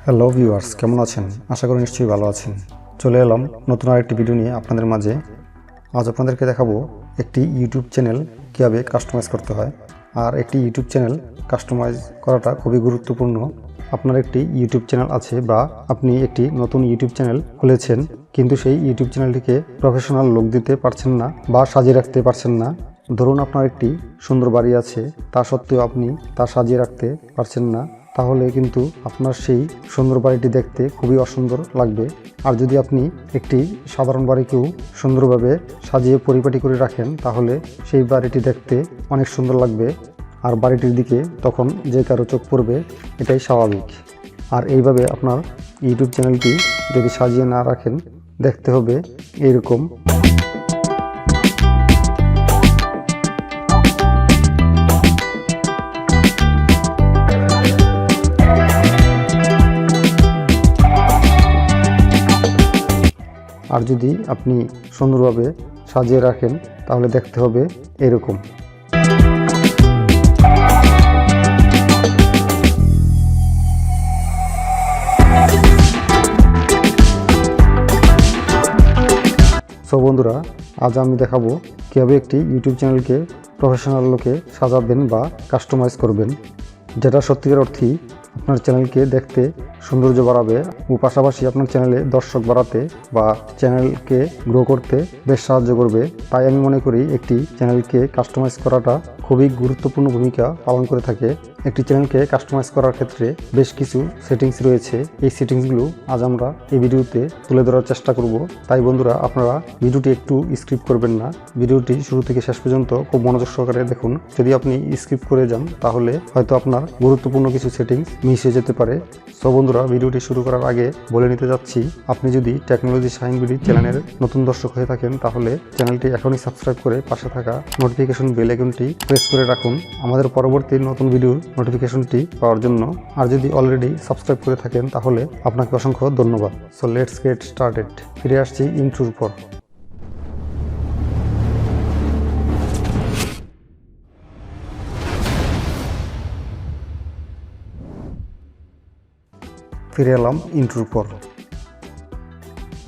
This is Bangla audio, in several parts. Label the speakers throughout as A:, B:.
A: হ্যালো ভিউয়ার্স, কেমন আছেন? আশা করি নিশ্চয়ই ভালো আছেন। চলে এলাম নতুন আরেকটি ভিডিও নিয়ে আপনাদের মাঝে। আজ আপনাদেরকে দেখাবো একটি ইউটিউব চ্যানেল কীভাবে কাস্টমাইজ করতে হয়। আর একটি ইউটিউব চ্যানেল কাস্টমাইজ করাটা খুবই গুরুত্বপূর্ণ। আপনার একটি ইউটিউব চ্যানেল আছে বা আপনি একটি নতুন ইউটিউব চ্যানেল খুলেছেন, কিন্তু সেই ইউটিউব চ্যানেলটিকে প্রফেশনাল লুক দিতে পারছেন না বা সাজিয়ে রাখতে পারছেন না। ধরুন আপনার একটি সুন্দর বাড়ি আছে, তা সত্ত্বেও আপনি তা সাজিয়ে রাখতে পারছেন না, তাহলে কিন্তু আপনার সেই সুন্দর বাড়িটি দেখতে খুবই অসুন্দর লাগবে। আর যদি আপনি একটি সাধারণ বাড়িকেও সুন্দরভাবে সাজিয়ে পরিপাটি করে রাখেন, তাহলে সেই বাড়িটি দেখতে অনেক সুন্দর লাগবে আর বাড়িটির দিকে তখন যে কারো চোখ পড়বে, এটাই স্বাভাবিক। আর এইভাবে আপনার ইউটিউব চ্যানেলটি যদি সাজিয়ে না রাখেন, দেখতে হবে এইরকম। আর যদি আপনি সুন্দরভাবে সাজিয়ে রাখেন, তাহলে দেখতে হবে এরকম। সো বন্ধুরা, আজ আমি দেখাবো কীভাবে একটি ইউটিউব চ্যানেলকে প্রফেশনাল লুকে সাজাবেন বা কাস্টমাইজ করবেন, যেটা সত্যিকার অর্থেই আপনার চ্যানেলকে দেখতে সৌন্দর্য বাড়াবে ও পাশাপাশি আপনার চ্যানেলে দর্শক বাড়াতে বা চ্যানেলকে গ্রো করতে বেশ সাহায্য করবে। তাই আমি মনে করি একটি চ্যানেলকে কাস্টমাইজ করাটা খুবই গুরুত্বপূর্ণ ভূমিকা পালন করে থাকে। একটি চ্যানেলকে কাস্টমাইজ করার ক্ষেত্রে বেশ কিছু সেটিংস রয়েছে। এই সেটিংসগুলো আজ আমরা এই ভিডিওতে তুলে ধরার চেষ্টা করব। তাই বন্ধুরা, আপনারা ভিডিওটি একটু স্কিপ করবেন না, ভিডিওটি শুরু থেকে শেষ পর্যন্ত খুব মনোযোগ সহকারে দেখুন। যদি আপনি স্কিপ করে যান, তাহলে হয়তো আপনার গুরুত্বপূর্ণ কিছু সেটিংস মিস হয়ে যেতে পারে। সো বন্ধুরা, ভিডিওটি শুরু করার আগে বলে নিতে যাচ্ছি, আপনি যদি টেকনোলজি শাহিন বিডি চ্যানেলের নতুন দর্শক হয়ে থাকেন, তাহলে চ্যানেলটি এখনই সাবস্ক্রাইব করে পাশে থাকা নোটিফিকেশন বেল আইকনটি প্রেস করে রাখুন আমাদের পরবর্তী নতুন ভিডিওর নোটিফিকেশনটি পাওয়ার জন্য। আর যদি অলরেডি সাবস্ক্রাইব করে থাকেন, তাহলে আপনাকে অসংখ্য ধন্যবাদ। So let's get started. ফিরে আসছি ইন্ট্রোর পর। ফিরে এলাম ইন্ট্রোর পর।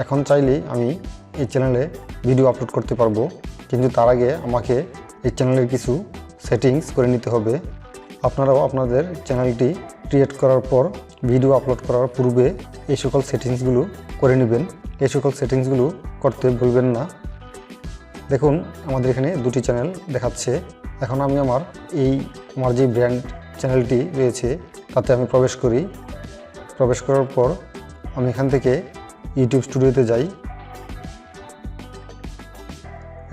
A: এখন চাইলেই আমি এই চ্যানেলে ভিডিও আপলোড করতে পারবো, কিন্তু তার আগে আমাকে এই চ্যানেলের কিছু সেটিংস করে নিতে হবে। আপনারাও আপনাদের চ্যানেলটি ক্রিয়েট করার পর ভিডিও আপলোড করার পূর্বে এই সকল সেটিংসগুলো করে নেবেন। এই সকল সেটিংসগুলো করতে ভুলবেন না। দেখুন, আমাদের এখানে দুটি চ্যানেল দেখাচ্ছে। এখন আমি আমার যে ব্র্যান্ড চ্যানেলটি রয়েছে, তাতে আমি প্রবেশ করি। প্রবেশ করার পর আমি এখান থেকে ইউটিউব স্টুডিওতে যাই।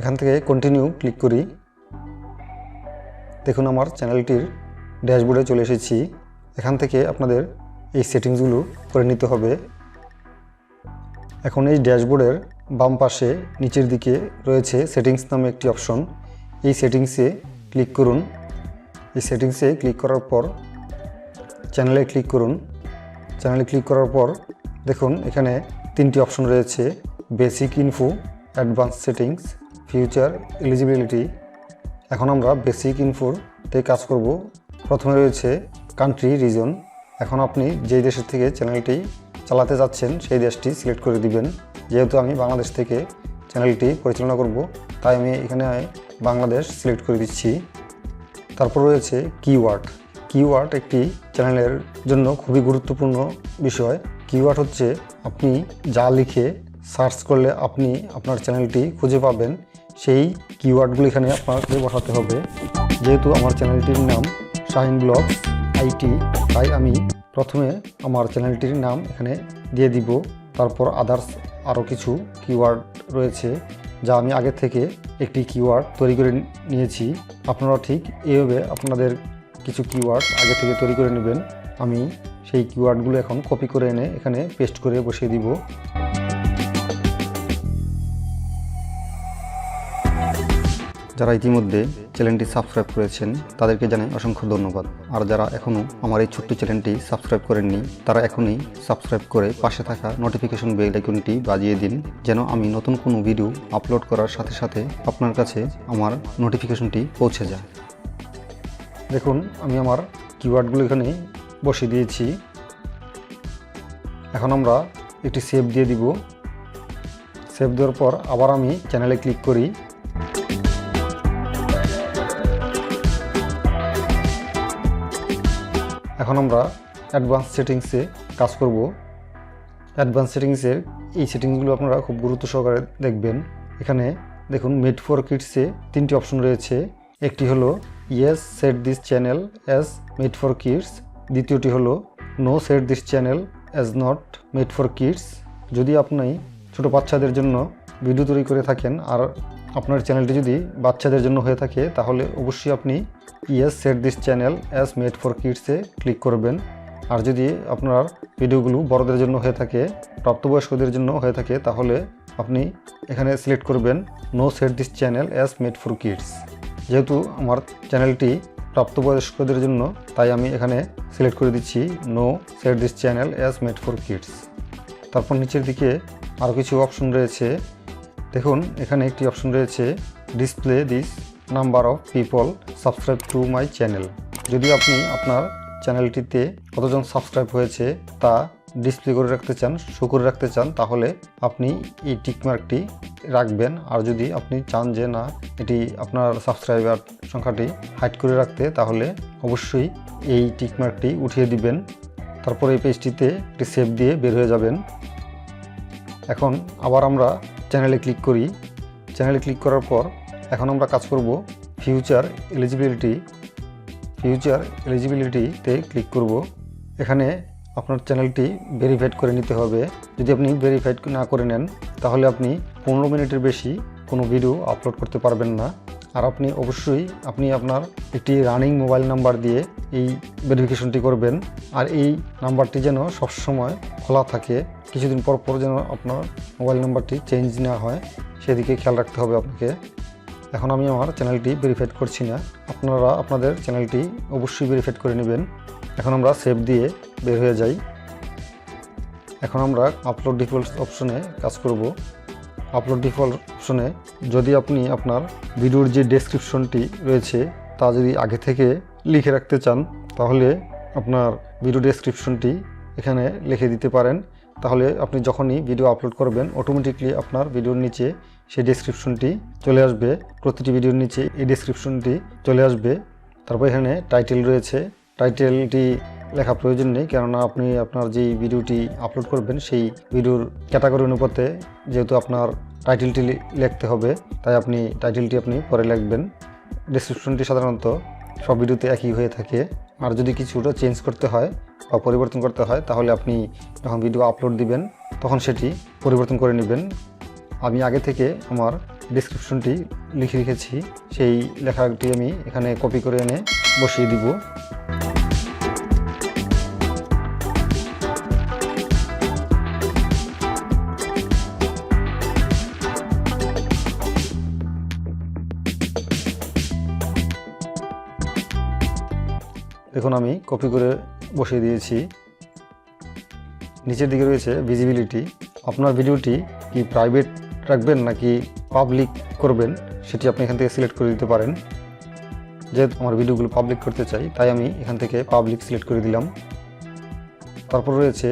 A: এখান থেকে কন্টিনিউ ক্লিক করি। দেখুন, আমার চ্যানেলটির ড্যাশবোর্ডে চলে এসেছি। এখান থেকে আপনাদের এই সেটিংসগুলো করে নিতে হবে। এখন এই ড্যাশবোর্ডের বাম পাশে নিচের দিকে রয়েছে সেটিংস নামে একটি অপশন। এই সেটিংসে ক্লিক করুন। এই সেটিংসে ক্লিক করার পর চ্যানেলে ক্লিক করুন। চ্যানেলে ক্লিক করার পর দেখুন, এখানে তিনটি অপশন রয়েছে: basic info, advance settings, future eligibility. এখন আমরা বেসিক ইনফোতে কাজ করব। প্রথমে রয়েছে কান্ট্রি রিজন। এখন আপনি যেই দেশের থেকে চ্যানেলটি চালাতে যাচ্ছেন, সেই দেশটি সিলেক্ট করে দিবেন। যেহেতু আমি বাংলাদেশ থেকে চ্যানেলটি পরিচালনা করব, তাই আমি এখানে বাংলাদেশ সিলেক্ট করে দিচ্ছি। তারপর রয়েছে কিওয়ার্ড। কিওয়ার্ড একটি চ্যানেলের জন্য খুবই গুরুত্বপূর্ণ বিষয়। কিওয়ার্ড হচ্ছে আপনি যা লিখে সার্চ করলে আপনি আপনার চ্যানেলটি খুঁজে পাবেন, সেই কিওয়ার্ডগুলো এখানে আপনাকে বসাতে হবে। যেহেতু আমার চ্যানেলটির নাম শাহিন ব্লগস আইটি, তাই আমি প্রথমে আমার চ্যানেলটির নাম এখানে দিয়ে দিব। তারপর আদার্স আরও কিছু কিওয়ার্ড রয়েছে, যা আমি আগে থেকে একটি কিওয়ার্ড তৈরি করে নিয়েছি। আপনারা ঠিক এইভাবে আপনাদের কিছু কিওয়ার্ড আগে থেকে তৈরি করে নেবেন। আমি সেই কিওয়ার্ডগুলো এখন কপি করে এনে এখানে পেস্ট করে বসিয়ে দিব। যারা ইতিমধ্যে চ্যানেলটি সাবস্ক্রাইব করেছেন, তাদেরকে জানাই অসংখ্য ধন্যবাদ। আর যারা এখনও আমার এই ছোট্ট চ্যানেলটি সাবস্ক্রাইব করেননি, তারা এখনই সাবস্ক্রাইব করে পাশে থাকা নোটিফিকেশন বেল আইকনটি বাজিয়ে দিন, যেন আমি নতুন কোনো ভিডিও আপলোড করার সাথে সাথে আপনার কাছে আমার নোটিফিকেশনটি পৌঁছে যায়। দেখুন, আমি আমার কিওয়ার্ডগুলো এখানে বসিয়ে দিয়েছি। এখন আমরা একটি সেভ দিয়ে দিব। সেভ দেওয়ার পর আবার আমি চ্যানেলে ক্লিক করি। এখন আমরা অ্যাডভান্স সেটিংসে কাজ করব। অ্যাডভান্স সেটিংসের এই সেটিংসগুলো আপনারা খুব গুরুত্ব সহকারে দেখবেন। এখানে দেখুন মেড ফর কিডসে 3টি অপশন রয়েছে। একটি হলো yes set this channel as made for kids, দ্বিতীয়টি হলো no set this channel as not made for kids. যদি আপনি ছোটো বাচ্চাদের জন্য ভিডিও তৈরি করে থাকেন আর আপনার চ্যানেলটি যদি বাচ্চাদের জন্য হয়ে থাকে তাহলে অবশ্যই আপনি yes set this channel as made for কিডসে ক্লিক করবেন। আর যদি আপনার ভিডিওগুলো বড়দের জন্য হয়ে থাকে, প্রাপ্তবয়স্কদের জন্য হয়ে থাকে, তাহলে আপনি এখানে সিলেক্ট করবেন no set this channel as made for kids. যেহেতু আমার চ্যানেলটি প্রাপ্তবয়স্কদের জন্য, তাই আমি এখানে সিলেক্ট করে দিচ্ছি no set this channel as made for kids. তারপর নিচের দিকে আরও কিছু অপশন রয়েছে। দেখুন এখানে একটি অপশন রয়েছে display this number of people subscribe to my channel. যদি আপনি আপনার চ্যানেলটিতে কতজন সাবস্ক্রাইব হয়েছে তা ডিসপ্লে করে রাখতে চান, শো করে রাখতে চান, তাহলে আপনি এই টিকমার্কটি রাখবেন। আর যদি আপনি চান যে না এটি আপনার সাবস্ক্রাইবার সংখ্যাটি হাইড করে রাখতে, তাহলে অবশ্যই এই টিকমার্কটি উঠিয়ে দিবেন। তারপর এই পেজটিতে একটি সেভ দিয়ে বের হয়ে যাবেন। এখন আবার আমরা চ্যানেলে ক্লিক করি। চ্যানেলে ক্লিক করার পর এখন আমরা কাজ করব ফিউচার এলিজিবিলিটিতে ক্লিক করব। এখানে আপনার চ্যানেলটি ভেরিফাইড করে নিতে হবে। যদি আপনি ভেরিফাইড না করে নেন তাহলে আপনি 15 মিনিটের বেশি কোনো ভিডিও আপলোড করতে পারবেন না। আর আপনি অবশ্যই আপনার একটি রানিং মোবাইল নাম্বার দিয়ে এই ভেরিফিকেশনটি করবেন। আর এই নাম্বারটি যেন সবসময় খোলা থাকে, কিছুদিন পর পর যেন আপনার মোবাইল নাম্বারটি চেঞ্জ না হয়, সেদিকে খেয়াল রাখতে হবে আপনাকে। এখন আমি আমার চ্যানেলটি ভেরিফাইড করছি না, আপনারা আপনাদের চ্যানেলটি অবশ্যই ভেরিফাইড করে নেবেন। এখন আমরা সেভ দিয়ে বের হয়ে যাই। এখন আমরা আপলোড ডিফল্ট অপশনে কাজ করব। আপলোড ডিফল্ট অপশনে যদি আপনি আপনার ভিডিওর যে ডেসক্রিপশনটি রয়েছে তা যদি আগে থেকে লিখে রাখতে চান, তাহলে আপনার ভিডিও ডেসক্রিপশনটি এখানে লিখে দিতে পারেন। তাহলে আপনি যখনই ভিডিও আপলোড করবেন অটোমেটিকলি আপনার ভিডিওর নিচে সেই ডেসক্রিপশনটি চলে আসবে। প্রতিটি ভিডিওর নিচে এই ডেসক্রিপশনটি চলে আসবে। তারপর এখানে টাইটেল রয়েছে, টাইটেলটি লেখা প্রয়োজন নেই, কেননা আপনি আপনার যেই ভিডিওটি আপলোড করবেন সেই ভিডিওর ক্যাটাগরি অনুপাতে যেহেতু আপনার টাইটেলটি লিখতে হবে, তাই আপনি টাইটেলটি পরে লিখবেন। ডেসক্রিপশনটি সাধারণত সব ভিডিওতে একই হয়ে থাকে। আর যদি কিছুটা চেঞ্জ করতে হয় বা পরিবর্তন করতে হয় তাহলে আপনি যখন ভিডিও আপলোড দিবেন তখন সেটি পরিবর্তন করে নেবেন। আমি আগে থেকে আমার ডেসক্রিপশনটি লিখে রেখেছি, সেই লেখাটি আমি এখানে কপি করে এনে বসিয়ে দিব। দেখুন আমি কপি করে বসিয়ে দিয়েছি। নিচের দিকে রয়েছে ভিজিবিলিটি। আপনার ভিডিওটি কি প্রাইভেট রাখবেন নাকি পাবলিক করবেন সেটি আপনি এখান থেকে সিলেক্ট করে দিতে পারেন। যেহেতু আমার ভিডিওগুলো পাবলিক করতে চাই তাই আমি এখান থেকে পাবলিক সিলেক্ট করে দিলাম। তারপর রয়েছে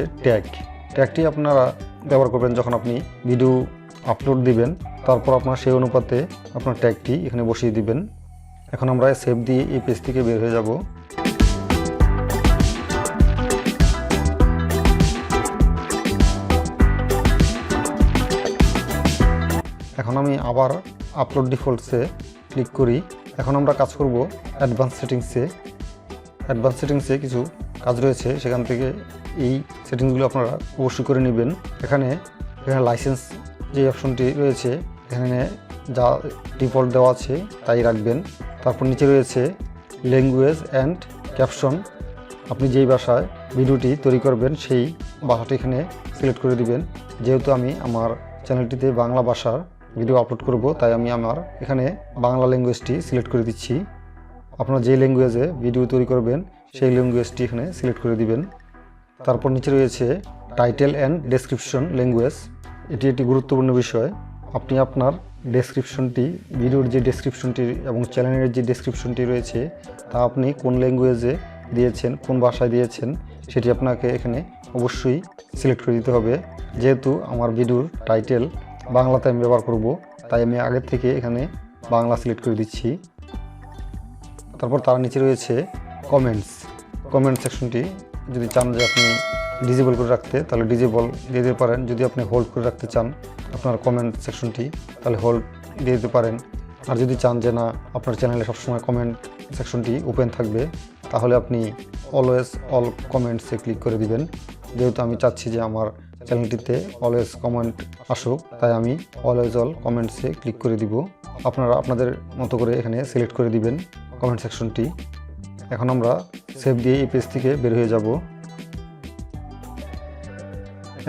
A: ট্যাগটি আপনারা ব্যবহার করবেন যখন আপনি ভিডিও আপলোড দিবেন, তারপর আপনার সেই অনুপাতে আপনার ট্যাগটি এখানে বসিয়ে দিবেন। এখন আমরা সেভ দিয়ে এই পেজ থেকে বের হয়ে যাব। এখন আমি আবার আপলোড ডিফল্টসে ক্লিক করি। এখন আমরা কাজ করব অ্যাডভান্স সেটিংসে কিছু কাজ রয়েছে, সেখান থেকে এই সেটিংসগুলো আপনারা অবশ্যই করে নেবেন। এখানে লাইসেন্স যে অপশনটি রয়েছে এখানে যা ডিফল্ট দেওয়া আছে তাই রাখবেন। তারপর নিচে রয়েছে ল্যাঙ্গুয়েজ অ্যান্ড ক্যাপশন। আপনি যেই ভাষায় ভিডিওটি তৈরি করবেন সেই ভাষাটি এখানে সিলেক্ট করে দিবেন। যেহেতু আমি আমার চ্যানেলটিতে বাংলা ভাষার ভিডিও আপলোড করব তাই আমি আমার এখানে বাংলা ল্যাঙ্গুয়েজটি সিলেক্ট করে দিচ্ছি। আপনারা যে ল্যাঙ্গুয়েজে ভিডিও তৈরি করবেন সেই ল্যাঙ্গুয়েজটি এখানে সিলেক্ট করে দিবেন। তারপর নিচে রয়েছে টাইটেল অ্যান্ড ডেসক্রিপশন ল্যাঙ্গুয়েজ। এটি একটি গুরুত্বপূর্ণ বিষয়। আপনি আপনার ডেসক্রিপশনটি, ভিডিওর যে ডেসক্রিপশনটি এবং চ্যানেলের যে ডেসক্রিপশনটি রয়েছে তা আপনি কোন ল্যাঙ্গুয়েজে দিয়েছেন, কোন ভাষায় দিয়েছেন সেটি আপনাকে এখানে অবশ্যই সিলেক্ট করে দিতে হবে। যেহেতু আমার ভিডিওর টাইটেল বাংলাতে আমি ব্যবহার করব, তাই আমি আগের থেকে এখানে বাংলা সিলেক্ট করে দিচ্ছি। তারপর তার নিচে রয়েছে কমেন্ট সেকশনটি যদি চান যে আপনি ডিজেবল করে রাখতে, তাহলে ডিজেবল দিয়ে দিতে পারেন। যদি আপনি হোল্ড করে রাখতে চান আপনার কমেন্ট সেকশনটি, তাহলে হোল্ড দিয়ে দিতে পারেন। আর যদি চান যে না আপনার চ্যানেলে সবসময় কমেন্ট সেকশনটি ওপেন থাকবে, তাহলে আপনি অলওয়েজ অল কমেন্টসে ক্লিক করে দিবেন। যেহেতু আমি চাচ্ছি যে আমার চ্যানেলটিতে অলওয়েজ কমেন্ট আসুক, তাই আমি অলওয়েজ অল কমেন্টসে ক্লিক করে দিব। আপনারা আপনাদের মতো করে এখানে সিলেক্ট করে দিবেন কমেন্ট সেকশনটি। এখন আমরা সেভ দিয়ে এই পেজ থেকে বের হয়ে যাব।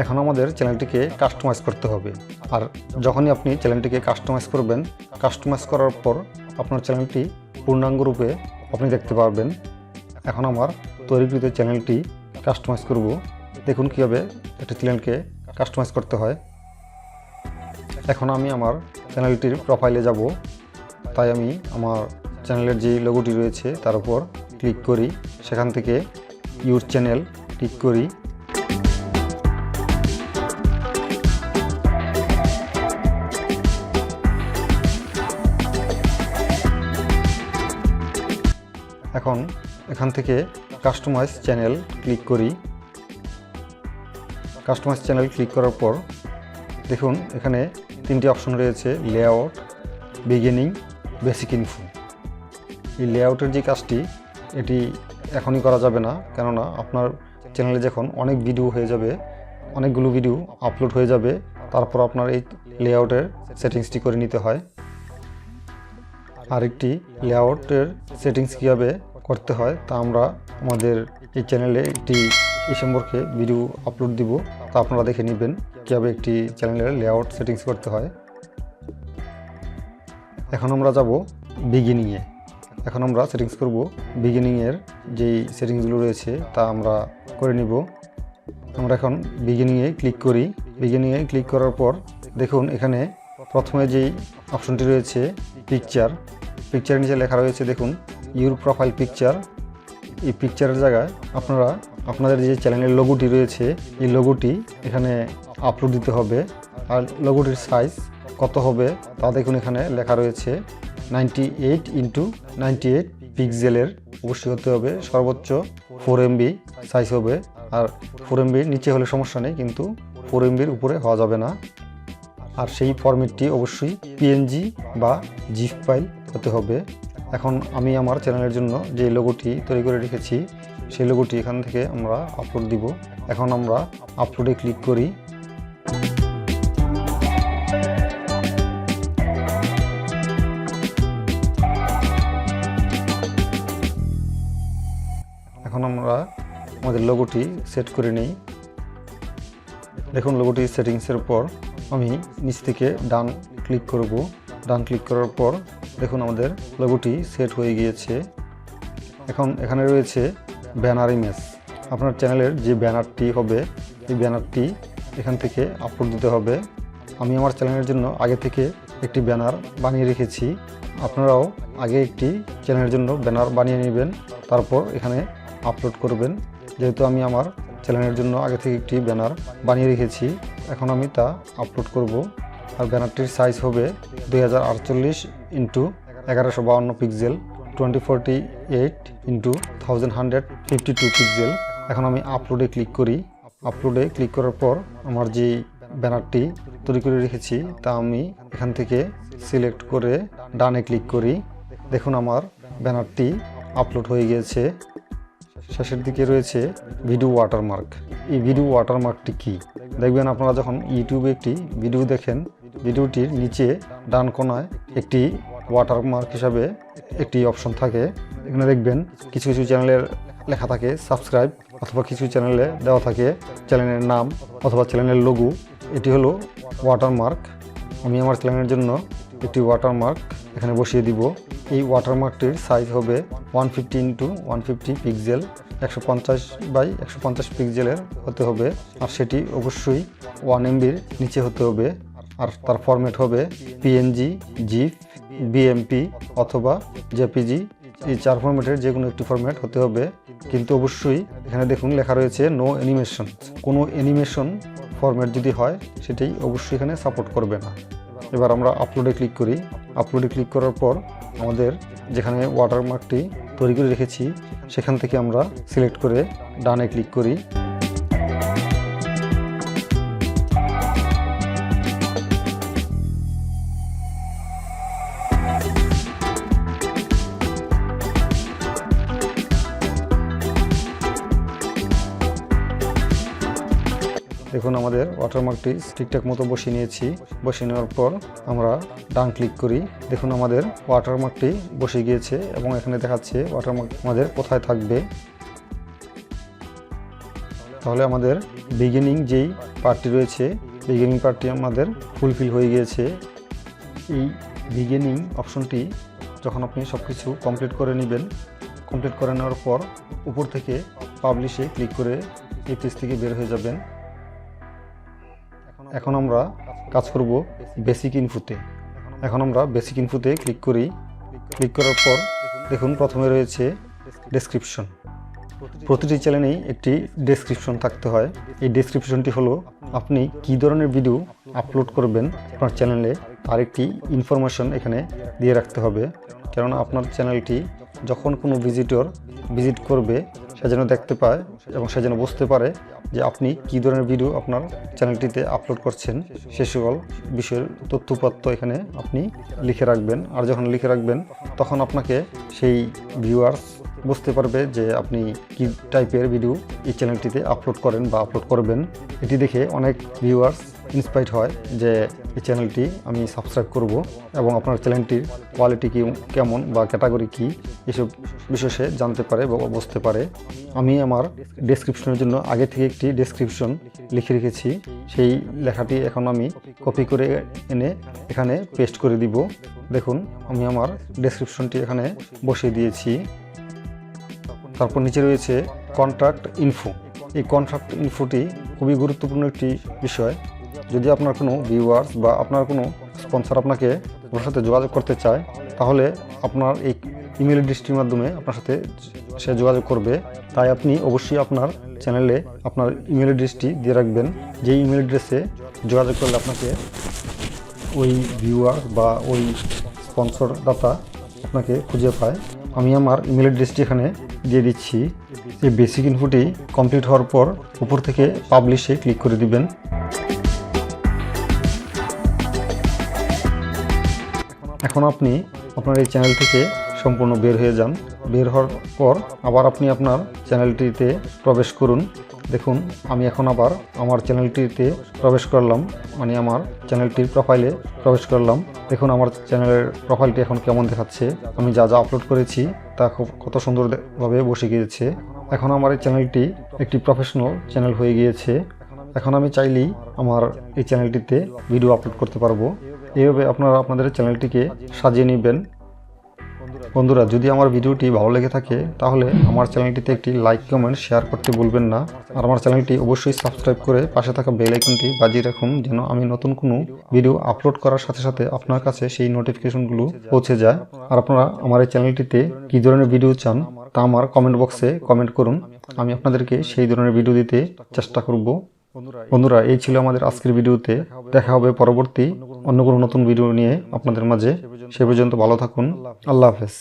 A: এখন আমাদের চ্যানেলটিকে কাস্টমাইজ করতে হবে। আর যখনই আপনি চ্যানেলটিকে কাস্টমাইজ করবেন, কাস্টমাইজ করার পর আপনার চ্যানেলটি পূর্ণাঙ্গ রূপে আপনি দেখতে পারবেন। এখন আমার তৈরিকৃত চ্যানেলটি কাস্টমাইজ করব। দেখুন কীভাবে একটা চ্যানেলকে কাস্টমাইজ করতে হয়। এখন আমি আমার চ্যানেলটির প্রোফাইলে যাব, তাই আমি আমার চ্যানেলের যে লোগোটি রয়েছে তার উপর ক্লিক করি। সেখান থেকে ইউর চ্যানেল ক্লিক করি। এখন এখান থেকে কাস্টমাইজ চ্যানেল ক্লিক করি। কাস্টমাইজ চ্যানেল ক্লিক করার পর দেখুন এখানে 3টি অপশন রয়েছে, লেআউট, বিগিনিং, বেসিক ইনফো। এই লেআউটের যে কাজটি এটি এখনই করা যাবে না, কেননা আপনার চ্যানেলে যখন অনেক ভিডিও হয়ে যাবে, অনেকগুলো ভিডিও আপলোড হয়ে যাবে, তারপর আপনার এই লেআউটের সেটিংসটি করে নিতে হয়। আরেকটি লেআউটের সেটিংস কীভাবে করতে হয় তা আমরা আমাদের এই চ্যানেলে একটি এই সম্পর্কে ভিডিও আপলোড দিব, তা আপনারা দেখে নেবেন কীভাবে একটি চ্যানেলের লেআউট সেটিংস করতে হয়। এখন আমরা যাব বিগিনিংয়ে। এখন আমরা সেটিংস করব বিগিনিংয়ের যেই সেটিংসগুলো রয়েছে তা আমরা করে নিব। আমরা এখন বিগিনিংয়ে ক্লিক করি। বিগিনিংয়ে ক্লিক করার পর দেখুন এখানে প্রথমে যেই অপশনটি রয়েছে পিকচারের নিচে লেখা রয়েছে দেখুন ইউর প্রোফাইল পিকচার। এই পিকচারের জায়গায় আপনারা আপনাদের যে চ্যানেলের লোগোটি রয়েছে এই লোগোটি এখানে আপলোড দিতে হবে। আর লোগোটির সাইজ কত হবে তা দেখুন এখানে লেখা রয়েছে 98x98 পিক্সেলের অবশ্যই হতে হবে। সর্বোচ্চ 4 MB সাইজ হবে। আর 4 MB নিচে হলে সমস্যা নেই, কিন্তু 4 MBর উপরে হওয়া যাবে না। আর সেই ফরম্যাটটি অবশ্যই PNG বা জিপ ফাইল হতে হবে। এখন আমি আমার চ্যানেলের জন্য যে লোগোটি তৈরি করে রেখেছি সেই লোগোটি এখান থেকে আমরা আপলোড দিব। এখন আমরা আপলোডে ক্লিক করি। এখন আমরা আমাদের লোগোটি সেট করে নিই। দেখুন লোগোটি সেটিংসের পর আমি নিচ থেকে ডান ক্লিক করব। ডান ক্লিক করার পর দেখুন আমাদের লোগোটি সেট হয়ে গিয়েছে। এখন এখানে রয়েছে ব্যানার ইমেজ। আপনার চ্যানেলের যে ব্যানারটি হবে এই ব্যানারটি এখান থেকে আপলোড দিতে হবে। আমি আমার চ্যানেলের জন্য আগে থেকে একটি ব্যানার বানিয়ে রেখেছি। আপনারাও আগে একটি চ্যানেলের জন্য ব্যানার বানিয়ে নেবেন, তারপর এখানে আপলোড করবেন। যেহেতু আমি আমার চ্যানেলের জন্য আগে থেকে একটি ব্যানার বানিয়ে রেখেছি, এখন আমি তা আপলোড করব। আর ব্যানারটির সাইজ হবে 2048x1152 পিক্সেল, 2048x1152 পিক্সেল। এখন আমি আপলোডে ক্লিক করি। আপলোডে ক্লিক করার পর আমার যে ব্যানারটি তৈরি করে রেখেছি তা আমি এখান থেকে সিলেক্ট করে ডানে ক্লিক করি। দেখুন আমার ব্যানারটি আপলোড হয়ে গিয়েছে। শেষের দিকে রয়েছে ভিডিও ওয়াটারমার্ক। এই ভিডিও ওয়াটারমার্কটি কি দেখবেন আপনারা যখন ইউটিউবে একটি ভিডিও দেখেন, ভিডিওটির নিচে ডান কোণায় একটি ওয়াটারমার্ক হিসাবে একটি অপশন থাকে। এখানে দেখবেন কিছু কিছু চ্যানেলের লেখা থাকে সাবস্ক্রাইব, অথবা কিছু চ্যানেলে দেওয়া থাকে চ্যানেলের নাম অথবা চ্যানেলের লোগো। এটি হলো ওয়াটারমার্ক। আমি আমার চ্যানেলের জন্য একটি ওয়াটারমার্ক এখানে বসিয়ে দিব। এই ওয়াটারমার্কটির সাইজ হবে 150x150 পিক্সেল, 150x150 পিক্সেলের হতে হবে। আর সেটি অবশ্যই 1 MBর নিচে হতে হবে। আর তার ফরম্যাট হবে PNG, জিপ, BMP অথবা JPG। এই 4 ফরম্যাটের যে কোনো একটি ফরম্যাট হতে হবে। কিন্তু অবশ্যই এখানে দেখুন লেখা রয়েছে নো অ্যানিমেশন। কোনো অ্যানিমেশন ফরম্যাট যদি হয় সেটাই অবশ্যই এখানে সাপোর্ট করবে না। এবার আমরা আপলোডে ক্লিক করি। আপলোডে ক্লিক করার পর আমাদের যেখানে ওয়াটারমার্কটি তৈরি করে রেখেছি সেখান থেকে আমরা সিলেক্ট করে ডানে ক্লিক করি। দেখুন আমাদের ওয়াটারমার্কটি ঠিকঠাক মতো বসিয়ে নিয়েছি। বসিয়ে নেওয়ার পর আমরা ডান ক্লিক করি। দেখুন আমাদের ওয়াটারমার্কটি বসে গিয়েছে এবং এখানে দেখাচ্ছে ওয়াটারমার্ক আমাদের কোথায় থাকবে। তাহলে আমাদের বিগিনিং যেই পার্টটি রয়েছে, বিগিনিং পার্টটি আমাদের ফুলফিল হয়ে গিয়েছে। এই বিগিনিং অপশনটি যখন আপনি সব কিছু কমপ্লিট করে নেবেন, কমপ্লিট করে নেওয়ার পর উপর থেকে পাবলিশে ক্লিক করে এই পেজ থেকে বের হয়ে যাবেন। এখন আমরা কাজ করব বেসিক ইনফোতে। এখন আমরা বেসিক ইনফোতে ক্লিক করি। ক্লিক করার পর দেখুন প্রথমে রয়েছে ডেসক্রিপশন। প্রতিটি চ্যানেলেই একটি ডেসক্রিপশন থাকতে হয়। এই ডেসক্রিপশনটি হলো আপনি কী ধরনের ভিডিও আপলোড করবেন আপনার চ্যানেলে তার একটি ইনফরমেশন এখানে দিয়ে রাখতে হবে। কেননা আপনার চ্যানেলটি যখন কোনো ভিজিটর ভিজিট করবে সে যেন দেখতে পায় এবং সে যেন বুঝতে পারে যে আপনি কী ধরনের ভিডিও আপনার চ্যানেলটিতে আপলোড করছেন। সে সকল বিষয়ের তথ্যপত্র এখানে আপনি লিখে রাখবেন। আর যখন লিখে রাখবেন তখন আপনাকে সেই ভিউয়ার্স বুঝতে পারবে যে আপনি কী টাইপের ভিডিও এই চ্যানেলটিতে আপলোড করেন বা আপলোড করবেন। এটি দেখে অনেক ভিউয়ার্স ইন্সপায়ার্ড হয় যে এই চ্যানেলটি আমি সাবস্ক্রাইব করব এবং আপনার চ্যানেলটির কোয়ালিটি কেমন বা ক্যাটাগরি কী এসব বিষয় সে জানতে পারে বা বুঝতে পারে। আমি আমার ডেসক্রিপশনের জন্য আগে থেকে একটি ডেসক্রিপশন লিখে রেখেছি। সেই লেখাটি এখন আমি কপি করে এনে এখানে পেস্ট করে দিব। দেখুন আমি আমার ডেসক্রিপশনটি এখানে বসিয়ে দিয়েছি। তারপর নিচে রয়েছে কন্ট্যাক্ট ইনফো। এই কন্ট্যাক্ট ইনফোটি খুবই গুরুত্বপূর্ণ একটি বিষয়। যদি আপনার কোনো ভিউয়ার্স বা আপনার কোনো স্পন্সর আপনাকে আপনার সাথে যোগাযোগ করতে চায় তাহলে আপনার এই ইমেল অ্যাড্রেসটির মাধ্যমে আপনার সাথে সে যোগাযোগ করবে। তাই আপনি অবশ্যই আপনার চ্যানেলে আপনার ইমেল অ্যাড্রেসটি দিয়ে রাখবেন। যেই ইমেল অ্যাড্রেসে যোগাযোগ করলে আপনাকে ওই ভিউয়ার বা ওই স্পন্সর দাতা আপনাকে খুঁজে পায়। আমি আমার ইমেল অ্যাড্রেসটি এখানে দিয়ে দিচ্ছি। এই বেসিক ইনফোটি কমপ্লিট হওয়ার পর উপর থেকে পাবলিশে ক্লিক করে দিবেন। এখন আপনি আপনার এই চ্যানেল থেকে সম্পূর্ণ বের হয়ে যান। বের হওয়ার পর আবার আপনি আপনার চ্যানেলটিতে প্রবেশ করুন। দেখুন আমি এখন আবার আমার চ্যানেলটিতে প্রবেশ করলাম, মানে আমার চ্যানেলটির প্রোফাইলে প্রবেশ করলাম। দেখুন আমার চ্যানেলের প্রোফাইলটি এখন কেমন দেখাচ্ছে। আমি যা যা আপলোড করেছি তা কত সুন্দরভাবে বসে গিয়েছে। এখন আমার এই চ্যানেলটি একটি প্রফেশনাল চ্যানেল হয়ে গিয়েছে। এখন আমি চাইলেই আমার এই চ্যানেলটিতে ভিডিও আপলোড করতে পারবো। এইভাবে আপনারা আপনাদের চ্যানেলটিকে সাজিয়ে নেবেন। বন্ধুরা, যদি আমার ভিডিওটি ভালো লেগে থাকে তাহলে আমার চ্যানেলটিতে একটি লাইক, কমেন্ট, শেয়ার করতে ভুলবেন না। আর আমার চ্যানেলটি অবশ্যই সাবস্ক্রাইব করে পাশে থাকা বেল আইকনটি বাজিয়ে রাখুন যেন আমি নতুন কোনো ভিডিও আপলোড করার সাথে সাথে আপনার কাছে সেই নোটিফিকেশনগুলো পৌঁছে যায়। আর আপনারা আমার এই চ্যানেলটিতে কী ধরনের ভিডিও চান তা আমার কমেন্ট বক্সে কমেন্ট করুন। আমি আপনাদেরকে সেই ধরনের ভিডিও দিতে চেষ্টা করব। বন্ধুরা, এই ছিল আমাদের আজকের ভিডিওতে। দেখা হবে পরবর্তী অন্য কোনো নতুন ভিডিও নিয়ে আপনাদের মাঝে। সে পর্যন্ত ভালো থাকুন। আল্লাহ হাফেজ।